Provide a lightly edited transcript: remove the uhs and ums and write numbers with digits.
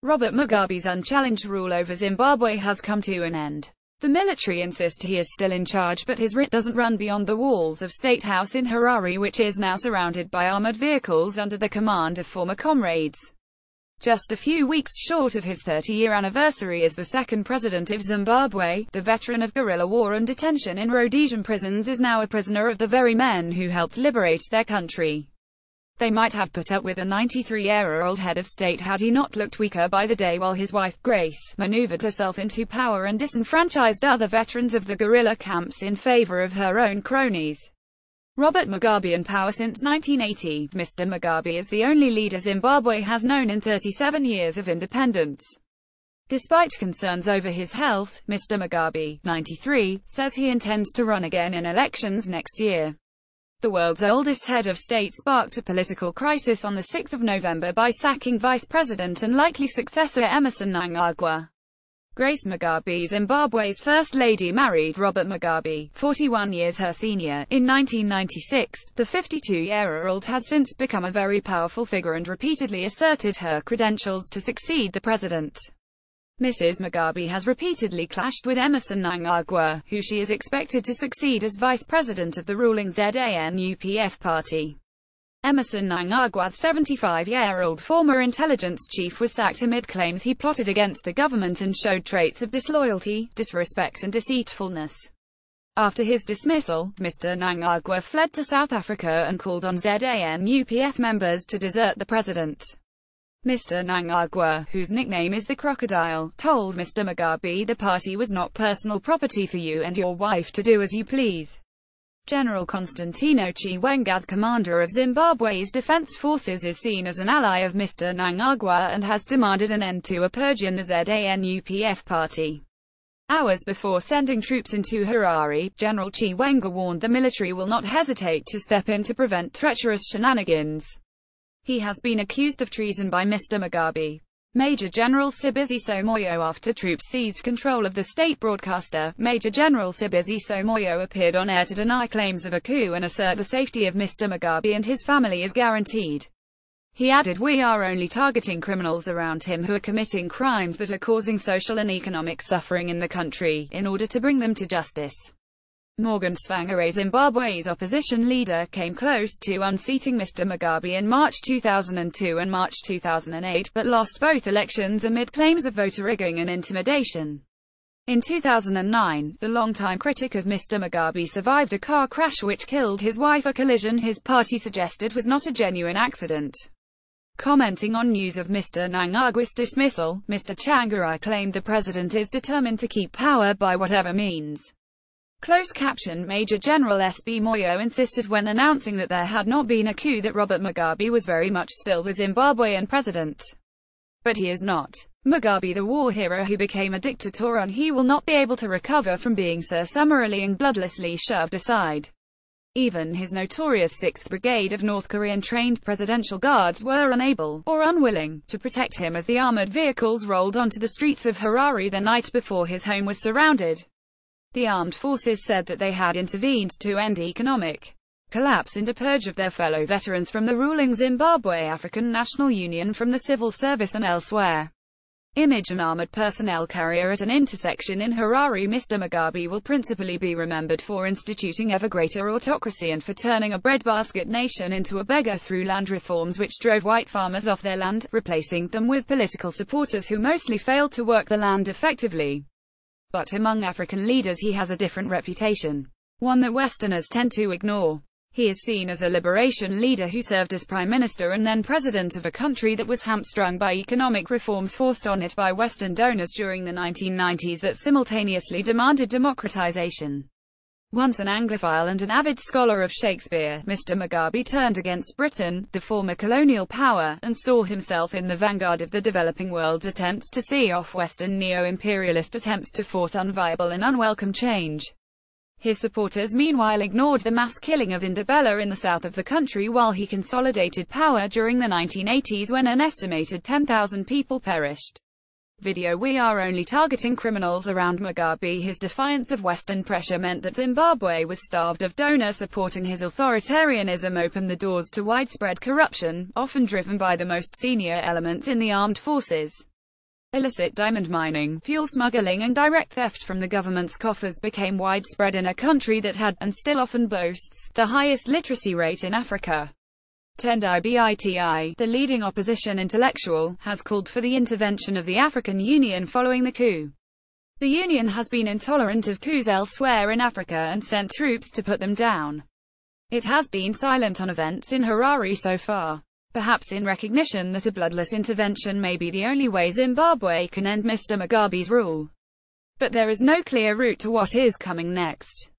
Robert Mugabe's unchallenged rule over Zimbabwe has come to an end. The military insist he is still in charge, but his reign doesn't run beyond the walls of State House in Harare, which is now surrounded by armored vehicles under the command of former comrades. Just a few weeks short of his 30-year anniversary as the second president of Zimbabwe, the veteran of guerrilla war and detention in Rhodesian prisons is now a prisoner of the very men who helped liberate their country. They might have put up with a 93-year-old head of state had he not looked weaker by the day, while his wife, Grace, maneuvered herself into power and disenfranchised other veterans of the guerrilla camps in favor of her own cronies. Robert Mugabe in power since 1980. Mr. Mugabe is the only leader Zimbabwe has known in 37 years of independence. Despite concerns over his health, Mr. Mugabe, 93, says he intends to run again in elections next year. The world's oldest head of state sparked a political crisis on 6 November by sacking Vice President and likely successor Emmerson Mnangagwa. Grace Mugabe, Zimbabwe's First Lady, married Robert Mugabe, 41 years her senior, in 1996. The 52-year-old has since become a very powerful figure and repeatedly asserted her credentials to succeed the president. Mrs. Mugabe has repeatedly clashed with Emmerson Mnangagwa, who she is expected to succeed as vice president of the ruling ZANU-PF party. Emmerson Mnangagwa, the 75-year-old former intelligence chief, was sacked amid claims he plotted against the government and showed traits of disloyalty, disrespect and deceitfulness. After his dismissal, Mr. Mnangagwa fled to South Africa and called on ZANU-PF members to desert the president. Mr. Mnangagwa, whose nickname is the Crocodile, told Mr. Mugabe the party was not personal property for you and your wife to do as you please. General Constantino Chiwenga, the commander of Zimbabwe's defense forces, is seen as an ally of Mr. Mnangagwa and has demanded an end to a purge in the ZANU-PF party. Hours before sending troops into Harare, General Chiwenga warned the military will not hesitate to step in to prevent treacherous shenanigans. He has been accused of treason by Mr. Mugabe. Major General Sibusiso Moyo. After troops seized control of the state broadcaster, Major General Sibusiso Moyo appeared on air to deny claims of a coup and assert the safety of Mr. Mugabe and his family is guaranteed. He added, "We are only targeting criminals around him who are committing crimes that are causing social and economic suffering in the country, in order to bring them to justice." Morgan Tsvangirai, Zimbabwe's opposition leader, came close to unseating Mr. Mugabe in March 2002 and March 2008, but lost both elections amid claims of voter rigging and intimidation. In 2009, the longtime critic of Mr. Mugabe survived a car crash which killed his wife, a collision his party suggested was not a genuine accident. Commenting on news of Mr. Mnangagwa's dismissal, Mr. Tsvangirai claimed the president is determined to keep power by whatever means. Closed caption. Major General S.B. Moyo insisted when announcing that there had not been a coup that Robert Mugabe was very much still the Zimbabwean president. But he is not. Mugabe, the war hero who became a dictator, and he will not be able to recover from being so summarily and bloodlessly shoved aside. Even his notorious 6th Brigade of North Korean-trained presidential guards were unable, or unwilling, to protect him as the armored vehicles rolled onto the streets of Harare the night before his home was surrounded. The armed forces said that they had intervened to end economic collapse and a purge of their fellow veterans from the ruling Zimbabwe African National Union, from the civil service and elsewhere. Image. An armored personnel carrier at an intersection in Harare. Mr. Mugabe will principally be remembered for instituting ever greater autocracy and for turning a breadbasket nation into a beggar through land reforms which drove white farmers off their land, replacing them with political supporters who mostly failed to work the land effectively. But among African leaders he has a different reputation, one that Westerners tend to ignore. He is seen as a liberation leader who served as prime minister and then president of a country that was hamstrung by economic reforms forced on it by Western donors during the 1990s that simultaneously demanded democratization. Once an Anglophile and an avid scholar of Shakespeare, Mr. Mugabe turned against Britain, the former colonial power, and saw himself in the vanguard of the developing world's attempts to see off Western neo-imperialist attempts to force unviable and unwelcome change. His supporters meanwhile ignored the mass killing of Indabella in the south of the country while he consolidated power during the 1980s when an estimated 10,000 people perished. Video. We are only targeting criminals around Mugabe. His defiance of Western pressure meant that Zimbabwe was starved of donor supporting his authoritarianism opened the doors to widespread corruption, often driven by the most senior elements in the armed forces. Illicit diamond mining, fuel smuggling and direct theft from the government's coffers became widespread in a country that had, and still often boasts, the highest literacy rate in Africa. Tendai Biti, the leading opposition intellectual, has called for the intervention of the African Union following the coup. The Union has been intolerant of coups elsewhere in Africa and sent troops to put them down. It has been silent on events in Harare so far, perhaps in recognition that a bloodless intervention may be the only way Zimbabwe can end Mr. Mugabe's rule. But there is no clear route to what is coming next.